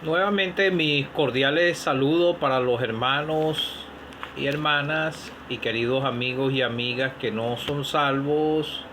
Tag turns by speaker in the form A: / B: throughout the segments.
A: Nuevamente mis cordiales saludos para los hermanos y hermanas y queridos amigos y amigas que no son salvos,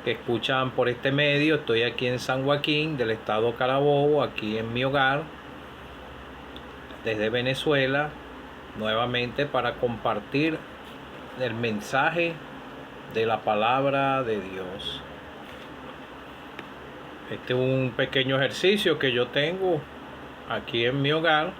A: que escuchan por este medio. Estoy aquí en San Joaquín del estado Carabobo, aquí en mi hogar, desde Venezuela, nuevamente para compartir el mensaje de la palabra de Dios. Este es un pequeño ejercicio que yo tengo aquí en mi hogar,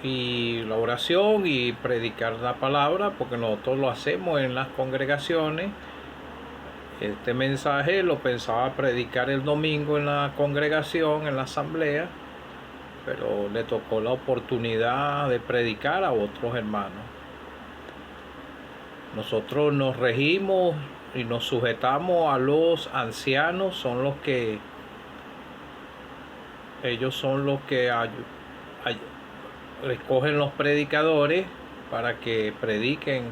A: y la oración y predicar la palabra, porque nosotros lo hacemos en las congregaciones. Este mensaje lo pensaba predicar el domingo en la congregación, en la asamblea, pero le tocó la oportunidad de predicar a otros hermanos. Nosotros nos regimos y nos sujetamos a los ancianos, ellos son los que escogen los predicadores para que prediquen.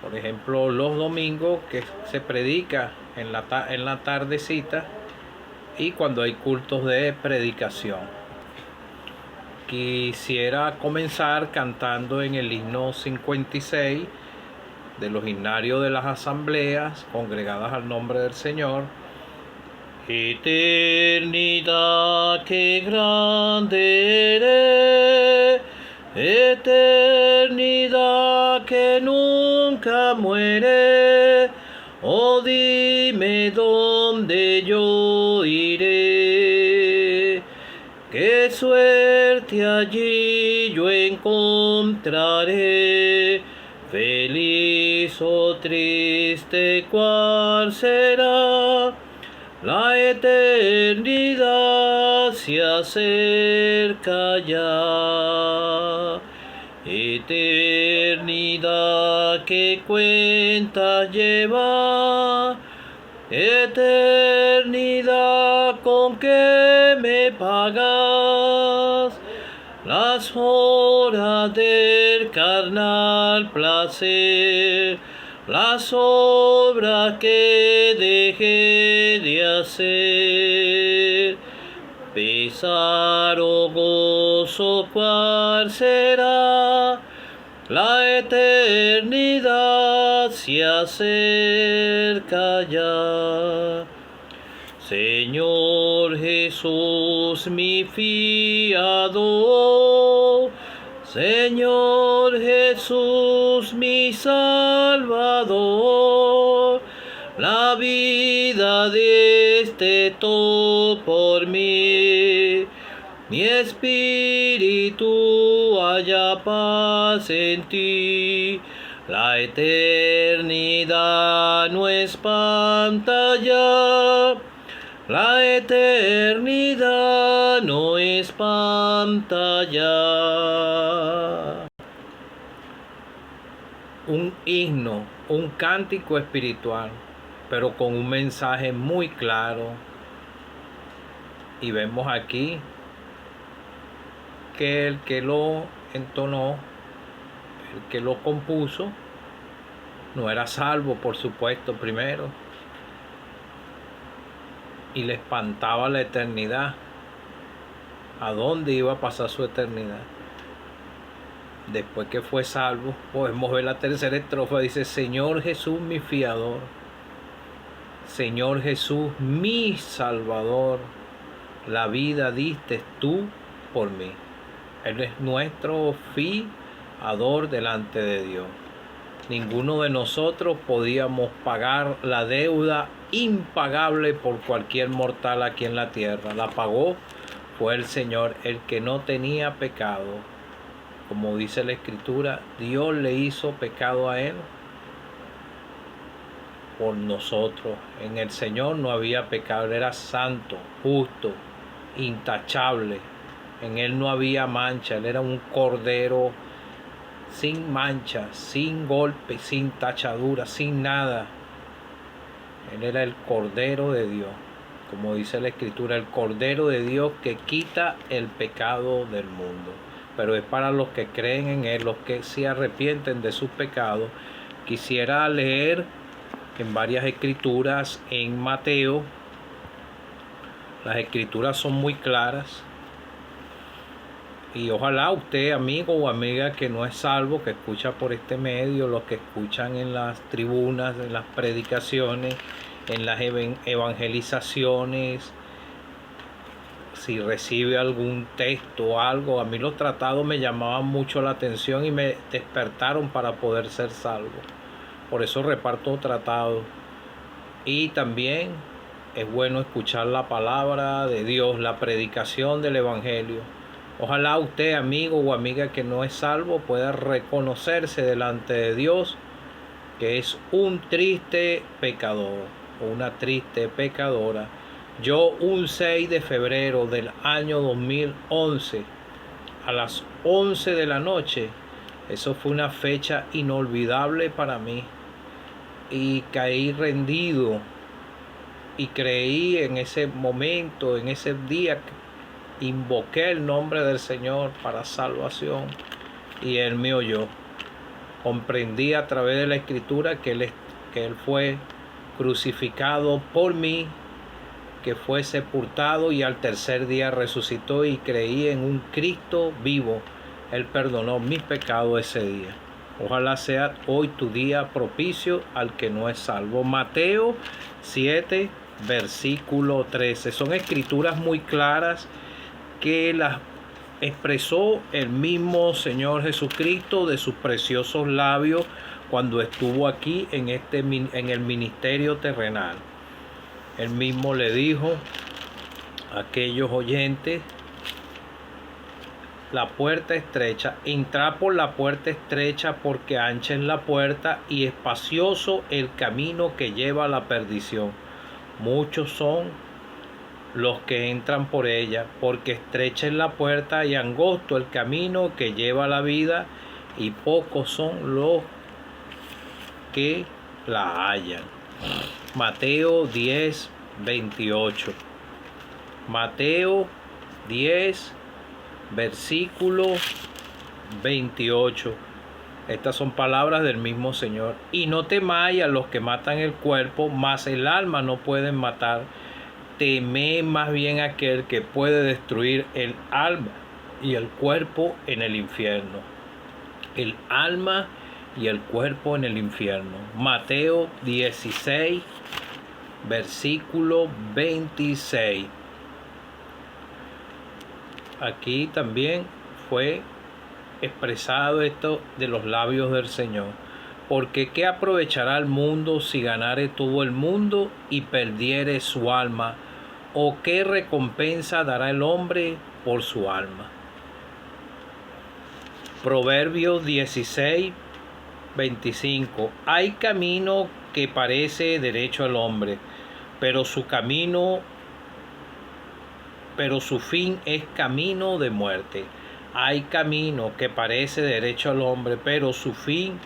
A: Por ejemplo, los domingos, que se predica en la tardecita, y cuando hay cultos de predicación. Quisiera comenzar cantando en el himno 56 de los himnarios de las asambleas congregadas al nombre del Señor. Eternidad, qué grande eres, eternidad que nunca muere. Oh, dime dónde yo iré, qué suerte allí yo encontraré. Feliz o triste, ¿cuál será? La eternidad se acerca ya. Eternidad, ¿qué cuentas lleva? Eternidad, ¿con qué me pagas las horas del carnal placer, las obras que dejé de hacer? Pesar o gozo, ¿cuál será? La eternidad se acerca ya. Señor Jesús, mi fiador, Señor Jesús, mi Salvador, la vida todo por mí. Mi espíritu halla paz en ti. La eternidad no espanta ya. La eternidad no espanta ya. Un himno, un cántico espiritual, pero con un mensaje muy claro. Y vemos aquí que el que lo entonó, el que lo compuso, no era salvo, por supuesto, primero, y le espantaba la eternidad. ¿A dónde iba a pasar su eternidad? Después que fue salvo, podemos ver la tercera estrofa, dice: Señor Jesús, mi fiador, Señor Jesús, mi Salvador, la vida diste tú por mí. Él es nuestro fiador delante de Dios. Ninguno de nosotros podíamos pagar la deuda impagable por cualquier mortal aquí en la tierra. La pagó fue el Señor, el que no tenía pecado. Como dice la Escritura, Dios le hizo pecado a él por nosotros. En el Señor no había pecado, Él era santo, justo, intachable. En Él no había mancha, Él era un cordero sin mancha, sin golpe, sin tachadura, sin nada. Él era el Cordero de Dios, como dice la Escritura, el Cordero de Dios que quita el pecado del mundo. Pero es para los que creen en Él, los que se arrepienten de sus pecados. Quisiera leer en varias escrituras, en Mateo, Las escrituras son muy claras. Y ojalá usted, amigo o amiga que no es salvo, que escucha por este medio, los que escuchan en las tribunas, en las predicaciones, en las evangelizaciones, si recibe algún texto o algo, a mí los tratados me llamaban mucho la atención y me despertaron para poder ser salvo. Por eso reparto tratados. Y también es bueno escuchar la palabra de Dios, la predicación del evangelio. Ojalá usted, amigo o amiga que no es salvo, pueda reconocerse delante de Dios que es un triste pecador o una triste pecadora. Yo un 6 de febrero del año 2011 a las 11 de la noche, eso fue una fecha inolvidable para mí, y caí rendido y creí en ese momento, en ese día, invoqué el nombre del Señor para salvación y Él me oyó. Comprendí a través de la Escritura que Él fue crucificado por mí, que fue sepultado y al tercer día resucitó, y creí en un Cristo vivo. Él perdonó mis pecados ese día. Ojalá sea hoy tu día propicio al que no es salvo. Mateo 7, versículo 13. Son escrituras muy claras que las expresó el mismo Señor Jesucristo de sus preciosos labios cuando estuvo aquí en el ministerio terrenal. Él mismo le dijo a aquellos oyentes: la puerta estrecha, entrad por la puerta estrecha, porque ancha es la puerta y espacioso el camino que lleva a la perdición. Muchos son los que entran por ella, porque estrecha es la puerta y angosto el camino que lleva a la vida, y pocos son los que la hallan. Mateo 10, 28. Mateo 10, versículo 28. Estas son palabras del mismo Señor. Y no temáis a los que matan el cuerpo, mas el alma no pueden matar. Temed más bien a aquel que puede destruir el alma y el cuerpo en el infierno. El alma y el cuerpo en el infierno. Mateo 16, versículo 26. Aquí también fue expresado esto de los labios del Señor. Porque ¿qué aprovechará el mundo si ganare todo el mundo y perdiere su alma? ¿O qué recompensa dará el hombre por su alma? Proverbios 16, 25. Hay camino que parece derecho al hombre, pero su fin es camino de muerte. Hay camino que parece derecho al hombre, pero su fin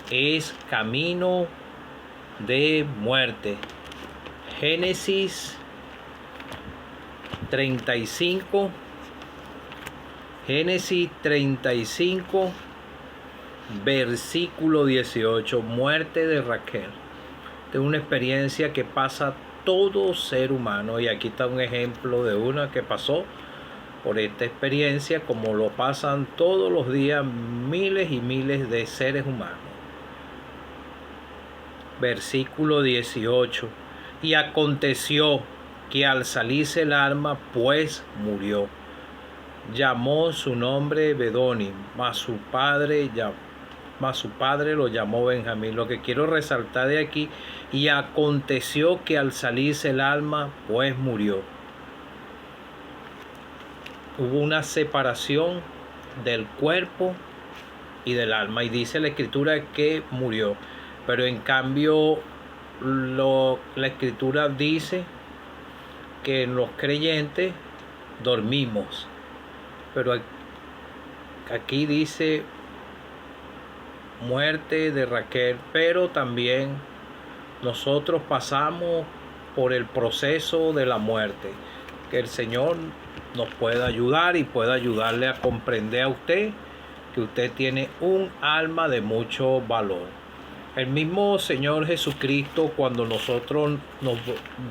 A: es camino de muerte. Génesis 35. Génesis 35, versículo 18. Muerte de Raquel. Es una experiencia que pasa todo ser humano, y aquí está un ejemplo de una que pasó por esta experiencia, como lo pasan todos los días miles y miles de seres humanos. Versículo 18. Y aconteció que al salirse el alma, pues murió. Llamó su nombre Bedoni, mas su padre lo llamó Benjamín. Lo que quiero resaltar de aquí: y aconteció que al salirse el alma, pues murió. Hubo una separación del cuerpo y del alma, y dice la Escritura que murió. Pero en cambio la Escritura dice que en los creyentes dormimos. Pero aquí dice muerte de Raquel, pero también nosotros pasamos por el proceso de la muerte. Que el Señor nos pueda ayudar y pueda ayudarle a comprender a usted que usted tiene un alma de mucho valor. El mismo Señor Jesucristo, cuando nosotros nos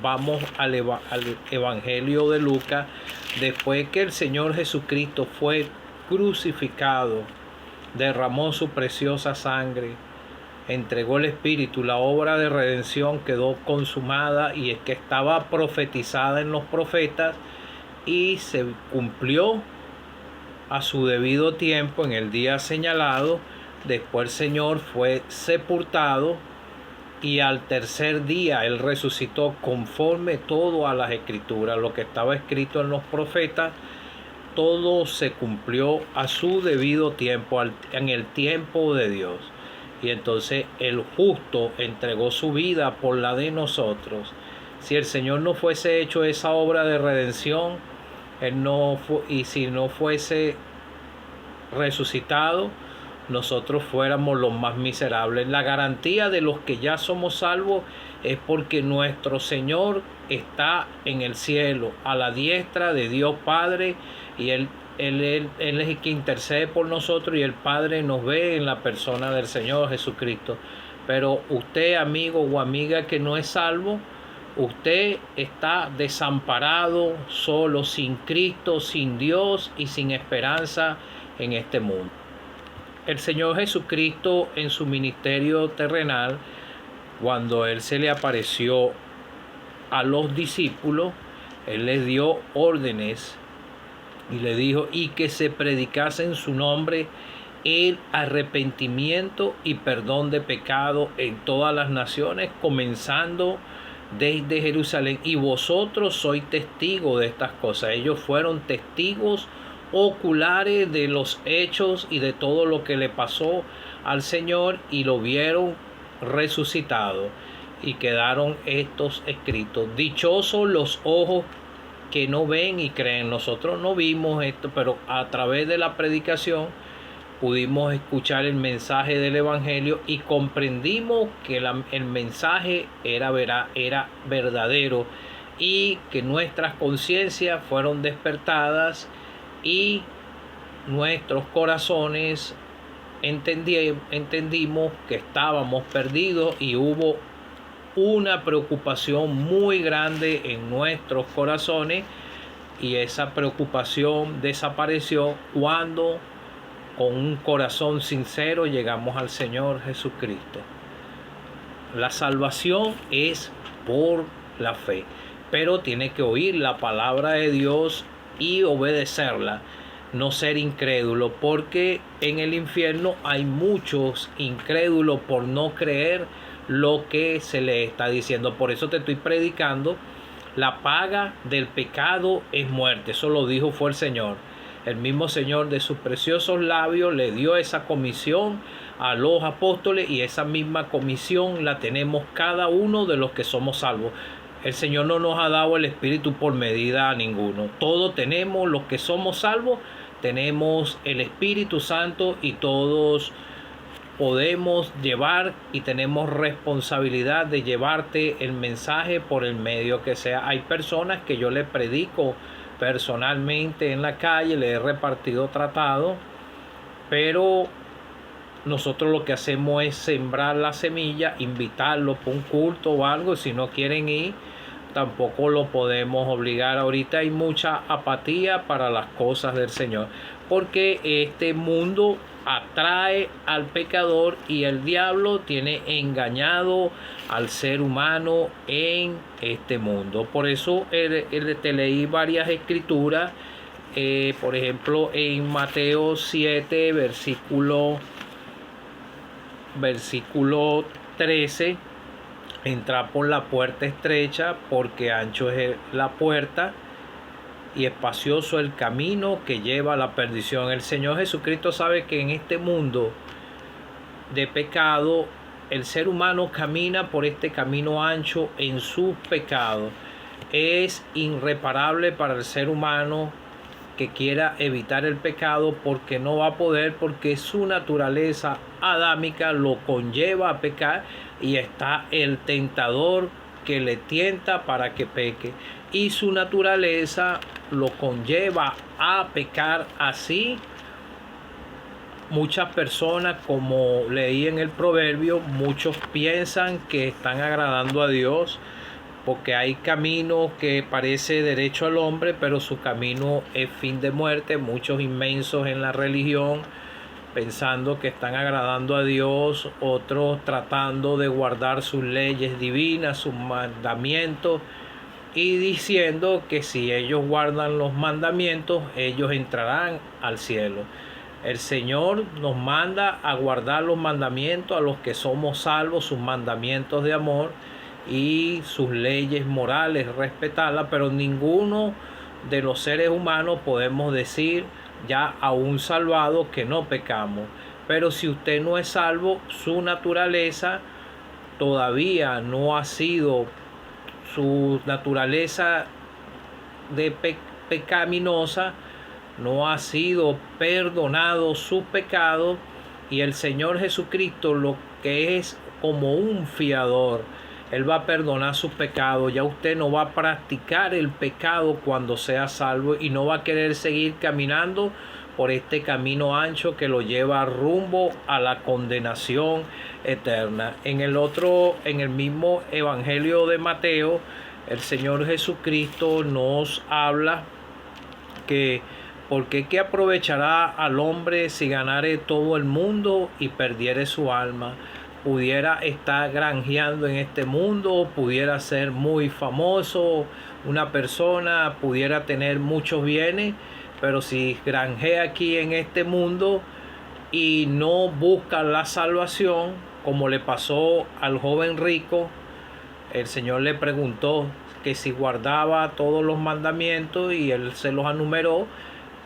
A: vamos al Evangelio de Lucas, después que el Señor Jesucristo fue crucificado, derramó su preciosa sangre, entregó el Espíritu, la obra de redención quedó consumada y es que estaba profetizada en los profetas y se cumplió a su debido tiempo en el día señalado. Después el Señor fue sepultado y al tercer día Él resucitó conforme todo a las Escrituras, lo que estaba escrito en los profetas. Todo se cumplió a su debido tiempo, en el tiempo de Dios. Y entonces el justo entregó su vida por la de nosotros. Si el Señor no fuese hecho esa obra de redención, y si no fuese resucitado, nosotros fuéramos los más miserables. La garantía de los que ya somos salvos es porque nuestro Señor está en el cielo, a la diestra de Dios Padre, y Él es el que intercede por nosotros, y el Padre nos ve en la persona del Señor Jesucristo. Pero usted, amigo o amiga que no es salvo, usted está desamparado, solo, sin Cristo, sin Dios y sin esperanza en este mundo. El Señor Jesucristo, en su ministerio terrenal, cuando Él se le apareció a los discípulos, Él les dio órdenes y le dijo: y que se predicase en su nombre el arrepentimiento y perdón de pecado en todas las naciones, comenzando desde Jerusalén. Y vosotros sois testigos de estas cosas. Ellos fueron testigos oculares de los hechos y de todo lo que le pasó al Señor, y lo vieron resucitado, y quedaron estos escritos: dichosos los ojos que no ven y creen. Nosotros no vimos esto, pero a través de la predicación pudimos escuchar el mensaje del Evangelio y comprendimos que el mensaje era verdadero, y que nuestras conciencias fueron despertadas y nuestros corazones entendimos que estábamos perdidos, y hubo una preocupación muy grande en nuestros corazones, y esa preocupación desapareció cuando con un corazón sincero llegamos al Señor Jesucristo. La salvación es por la fe, pero tiene que oír la palabra de Dios y obedecerla, no ser incrédulo, porque en el infierno hay muchos incrédulos por no creer lo que se le está diciendo. Por eso te estoy predicando: la paga del pecado es muerte. Eso lo dijo fue el Señor. El mismo Señor, de sus preciosos labios, le dio esa comisión a los apóstoles, y esa misma comisión la tenemos cada uno de los que somos salvos. El Señor no nos ha dado el Espíritu por medida a ninguno. Todos tenemos, los que somos salvos, tenemos el Espíritu Santo, y todos podemos llevar y tenemos responsabilidad de llevarte el mensaje por el medio que sea. Hay personas que yo les predico personalmente en la calle, les he repartido tratado, pero nosotros lo que hacemos es sembrar la semilla, invitarlos por un culto o algo. Si no quieren ir, tampoco lo podemos obligar. Ahorita hay mucha apatía para las cosas del Señor, porque este mundo atrae al pecador, y el diablo tiene engañado al ser humano en este mundo. Por eso te leí varias escrituras, por ejemplo en Mateo 7 versículo 13: entrad por la puerta estrecha, porque ancho es la puerta y espacioso el camino que lleva a la perdición. El Señor Jesucristo sabe que en este mundo de pecado el ser humano camina por este camino ancho en sus pecados. Es irreparable para el ser humano que quiera evitar el pecado, porque no va a poder, porque su naturaleza adámica lo conlleva a pecar, y está el tentador que le tienta para que peque, y su naturaleza lo conlleva a pecar. Así muchas personas, como leí en el proverbio, muchos piensan que están agradando a Dios porque hay caminos que parece derecho al hombre, pero su camino es fin de muerte. Muchos inmensos en la religión pensando que están agradando a Dios, otros tratando de guardar sus leyes divinas, sus mandamientos, y diciendo que si ellos guardan los mandamientos, ellos entrarán al cielo. El Señor nos manda a guardar los mandamientos a los que somos salvos, sus mandamientos de amor y sus leyes morales, respetarlas, pero ninguno de los seres humanos podemos decir ya a un salvado que no pecamos. Pero si usted no es salvo, su naturaleza todavía no ha sido, su naturaleza de pecaminosa no ha sido perdonado su pecado, y el Señor Jesucristo, lo que es como un fiador, Él va a perdonar sus pecados. Ya usted no va a practicar el pecado cuando sea salvo y no va a querer seguir caminando por este camino ancho que lo lleva rumbo a la condenación eterna. En el mismo Evangelio de Mateo, el Señor Jesucristo nos habla que porque qué aprovechará al hombre si ganare todo el mundo y perdiere su alma. Pudiera estar granjeando en este mundo, pudiera ser muy famoso, una persona pudiera tener muchos bienes, pero si granjea aquí en este mundo y no busca la salvación, como le pasó al joven rico, el Señor le preguntó que si guardaba todos los mandamientos y él se los enumeró,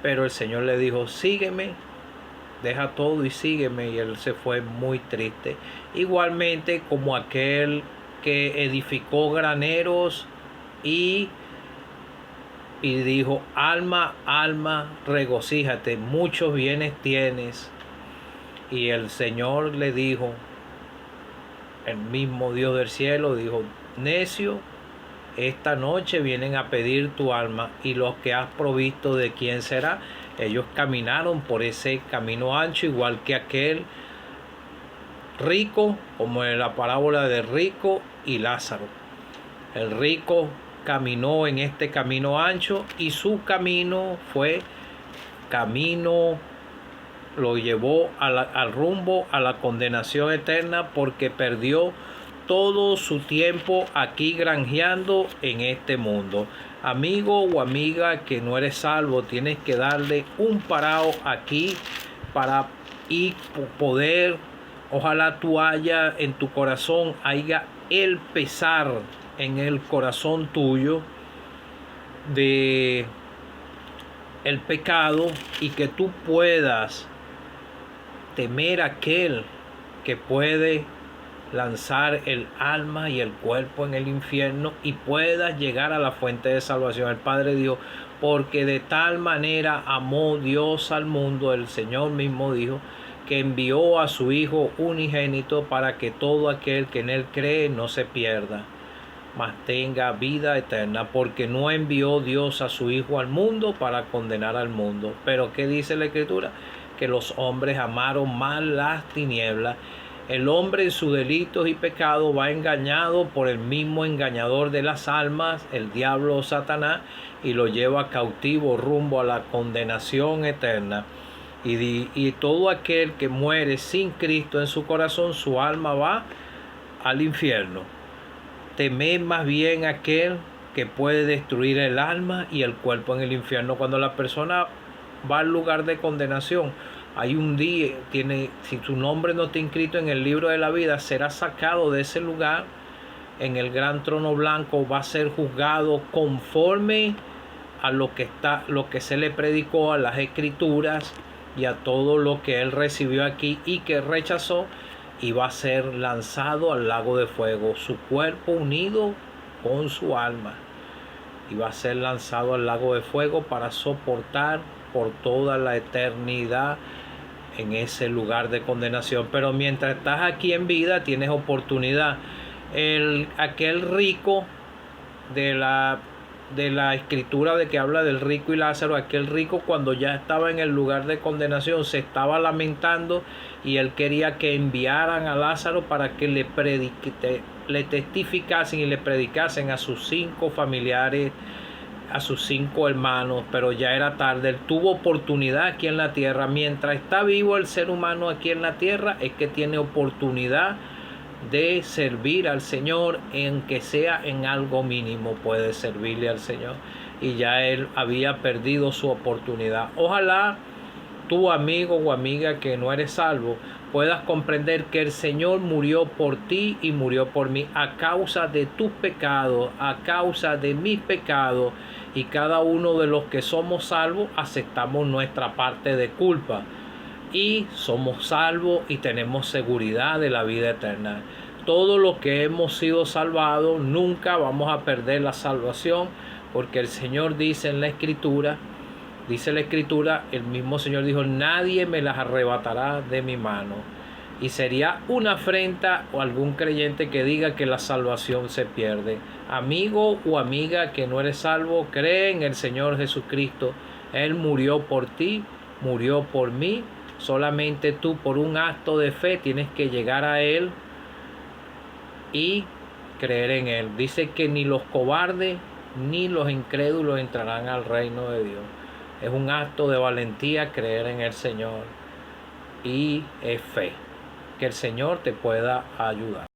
A: pero el Señor le dijo: sígueme, deja todo y sígueme, y él se fue muy triste. Igualmente como aquel que edificó graneros y dijo: alma, alma, regocíjate, muchos bienes tienes. Y el Señor le dijo, el mismo Dios del cielo dijo: necio, esta noche vienen a pedir tu alma, y los que has provisto, ¿de quién será? Ellos caminaron por ese camino ancho, igual que aquel rico, como en la parábola de rico y Lázaro. El rico caminó en este camino ancho y su camino fue camino, lo llevó al rumbo a la condenación eterna, porque perdió todo su tiempo aquí granjeando en este mundo. Amigo o amiga que no eres salvo, tienes que darle un parado aquí para y poder, ojalá tú haya en tu corazón, haya el pesar en el corazón tuyo de el pecado, y que tú puedas temer a aquel que puede lanzar el alma y el cuerpo en el infierno, y puedas llegar a la fuente de salvación. El Padre dijo: porque de tal manera amó Dios al mundo, el Señor mismo dijo, que envió a su Hijo unigénito para que todo aquel que en él cree no se pierda, mas tenga vida eterna. Porque no envió Dios a su Hijo al mundo para condenar al mundo. Pero ¿qué dice la Escritura? Que los hombres amaron más las tinieblas. El hombre en sus delitos y pecados va engañado por el mismo engañador de las almas, el diablo o Satanás, y lo lleva cautivo rumbo a la condenación eterna. Y todo aquel que muere sin Cristo en su corazón, su alma va al infierno. Temed más bien aquel que puede destruir el alma y el cuerpo en el infierno. Cuando la persona va al lugar de condenación, hay un día, si tu nombre no está inscrito en el libro de la vida, será sacado de ese lugar en el gran trono blanco, va a ser juzgado conforme a lo que se le predicó, a las escrituras y a todo lo que él recibió aquí y que rechazó, y va a ser lanzado al lago de fuego, su cuerpo unido con su alma, y va a ser lanzado al lago de fuego para soportar por toda la eternidad en ese lugar de condenación. Pero mientras estás aquí en vida, tienes oportunidad. Aquel rico de la de la escritura de que habla del rico y Lázaro, aquel rico cuando ya estaba en el lugar de condenación se estaba lamentando y él quería que enviaran a Lázaro para que le testificasen y le predicasen a sus 5 familiares, a sus 5 hermanos, pero ya era tarde. Él tuvo oportunidad aquí en la tierra. Mientras está vivo el ser humano aquí en la tierra es que tiene oportunidad de servir al Señor, en que sea en algo mínimo puede servirle al Señor, y ya él había perdido su oportunidad. Ojalá tu amigo o amiga que no eres salvo puedas comprender que el Señor murió por ti y murió por mí a causa de tus pecados, a causa de mis pecados, y cada uno de los que somos salvos aceptamos nuestra parte de culpa y somos salvos y tenemos seguridad de la vida eterna. Todos los que hemos sido salvados nunca vamos a perder la salvación, porque el Señor dice en la Escritura, el mismo Señor dijo: nadie me las arrebatará de mi mano. Y sería una afrenta o algún creyente que diga que la salvación se pierde. Amigo o amiga que no eres salvo, cree en el Señor Jesucristo. Él murió por ti, murió por mí. Solamente tú, por un acto de fe, tienes que llegar a Él y creer en Él. Dice que ni los cobardes ni los incrédulos entrarán al reino de Dios. Es un acto de valentía creer en el Señor y es fe. Que el Señor te pueda ayudar.